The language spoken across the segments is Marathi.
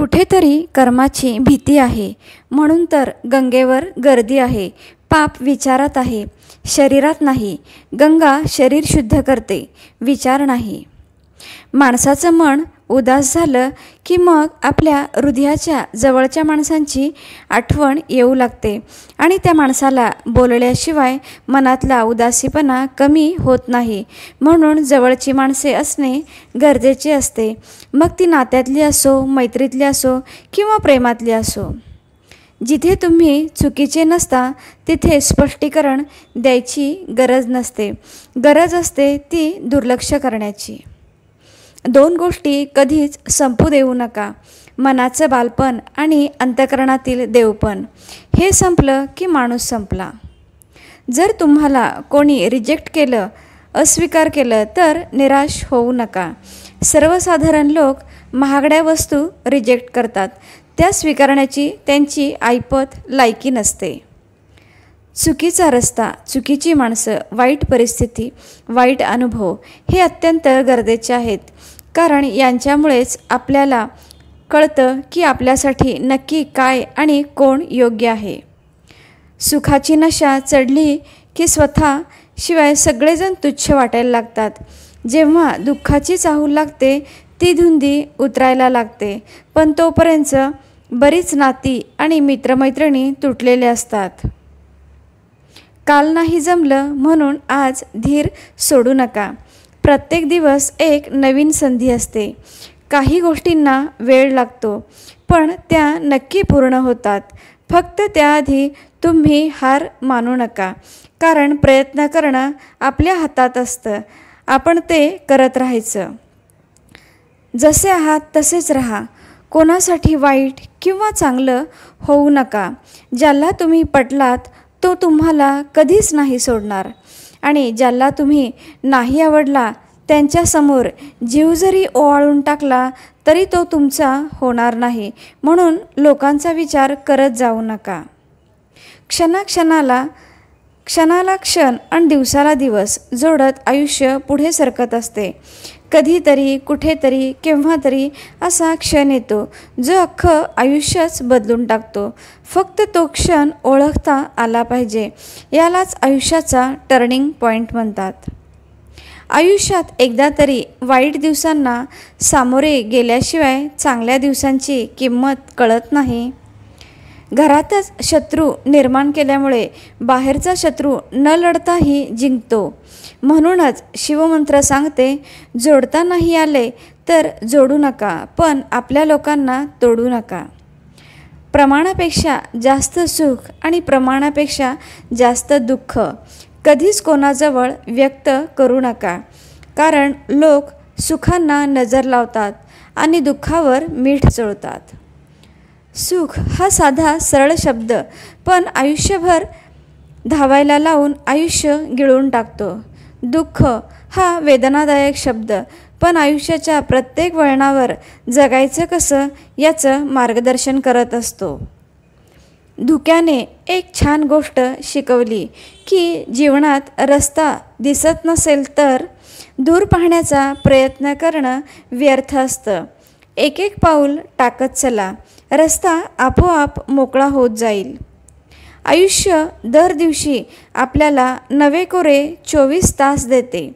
कुठेतरी कर्माची भीती आहे, म्हणून तर गंगेवर गर्दी आहे. पाप विचारात आहे, शरीरात नाही. गंगा शरीर शुद्ध करते, विचार नाही. माणसाचं मन उदास झालं की मग आपल्या हृदयाच्या जवळच्या माणसांची आठवण येऊ लागते आणि त्या माणसाला बोलल्याशिवाय मनातला उदासीपणा कमी होत नाही. म्हणून जवळची माणसे असणे गरजेचे असते, मग ती नात्यातली असो, मैत्रीतली असो किंवा प्रेमातली असो. जिथे तुम्ही चुकीचे नसता तिथे स्पष्टीकरण द्यायची गरज नसते. गरज असते ती दुर्लक्ष करण्याची. दोन गोष्टी कधीच संपू देऊ नका, मनाचं बालपण आणि अंतःकरणातील देवपण. हे संपलं की माणूस संपला. जर तुम्हाला कोणी रिजेक्ट केलं, अस्वीकार केलं तर निराश होऊ नका. सर्वसाधारण लोक महागड्या वस्तू रिजेक्ट करतात, त्या स्वीकारण्याची त्यांची ऐपत लायकी नसते. चुकीचा रस्ता, चुकीची माणसं, वाईट परिस्थिती, वाईट अनुभव हे अत्यंत गरजेचे आहेत, कारण यांच्यामुळेच आपल्याला कळतं की आपल्यासाठी नक्की काय आणि कोण योग्य आहे. सुखाची नशा चढली की स्वतःशिवाय सगळेजण तुच्छ वाटायला लागतात. जेव्हा दुःखाची चाहूल लागते ती धुंदी उतरायला लागते, पण तोपर्यंत बरीच नाती आणि मित्रमैत्रिणी तुटलेले असतात. काल नाही जमलं म्हणून आज धीर सोडू नका. प्रत्येक दिवस एक नवीन संधी असते. काही गोष्टींना वेळ लागतो, पण त्या नक्की पूर्ण होतात. फक्त त्याआधी तुम्ही हार मानू नका, कारण प्रयत्न करणं आपल्या हातात असतं. आपण ते करत राहायचं. जसे आहात तसेच राहा. कोणासाठी वाईट किंवा चांगलं होऊ नका. ज्याला तुम्ही पटलात तो तुम्हाला कधीच नाही सोडणार, आणि ज्याला तुम्ही नाही आवडला त्यांच्यासमोर जीव जरी ओवाळून टाकला तरी तो तुमचा होणार नाही. म्हणून लोकांचा विचार करत जाऊ नका. क्षणाला क्षण आणि दिवसाला दिवस जोडत आयुष्य पुढे सरकत असते. कधीतरी कुठेतरी केव्हा तरी असा क्षण येतो जो अख्खं आयुष्यच बदलून टाकतो. फक्त तो क्षण ओळखता आला पाहिजे. यालाच आयुष्याचा टर्निंग पॉईंट म्हणतात. आयुष्यात एकदा तरी वाईट दिवसांना सामोरे गेल्याशिवाय चांगल्या दिवसांची किंमत कळत नाही. घरातच शत्रू निर्माण केल्यामुळे बाहेरचा शत्रू न लढताही जिंकतो. म्हणूनच शिवमंत्र सांगते, जोडता नाही आले तर जोडू नका, पण आपल्या लोकांना तोडू नका. प्रमाणापेक्षा जास्त सुख आणि प्रमाणापेक्षा जास्त दुःख कधीच कोणाजवळ व्यक्त करू नका, कारण लोक सुखांना नजर लावतात आणि दुःखावर मीठ चोळतात. सुख हा साधा सरळ शब्द पण आयुष्यभर धावायला लावून आयुष्य गिळून टाकतो. दुःख हा वेदनादायक शब्द पण आयुष्याच्या प्रत्येक वळणावर जगायचं कसं याचं मार्गदर्शन करत असतो. धुक्याने एक छान गोष्ट शिकवली की जीवनात रस्ता दिसत नसेल तर दूर पाहण्याचा प्रयत्न करणं व्यर्थ असतं. एक एक पाऊल टाकत चला, रस्ता आपोआप मोकळा होत जाईल. आयुष्य दर दिवशी आपल्याला नवे कोरे 24 तास देते.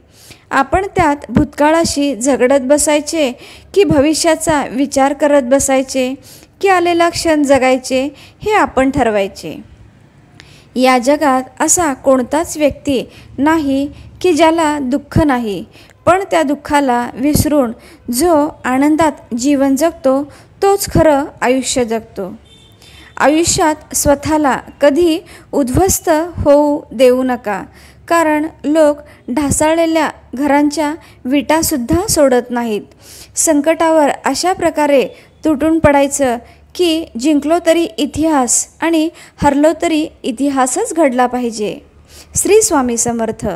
आपण त्यात भूतकाळाशी झगडत बसायचे की भविष्याचा विचार करत बसायचे की आलेला क्षण जगायचे हे आपण ठरवायचे. या जगात असा कोणताच व्यक्ती नाही की ज्याला दुःख नाही, पण त्या दुःखाला विसरून जो आनंदात जीवन जगतो तोच खरं आयुष्य जगतो. आयुष्यात स्वतःला कधी उद्ध्वस्त होऊ देऊ नका, कारण लोक ढासळलेल्या घरांच्या विटासुद्धा सोडत नाहीत. संकटावर अशा प्रकारे तुटून पडायचं की जिंकलो तरी इतिहास आणि हरलो तरी इतिहासच घडला पाहिजे. श्री स्वामी समर्थ.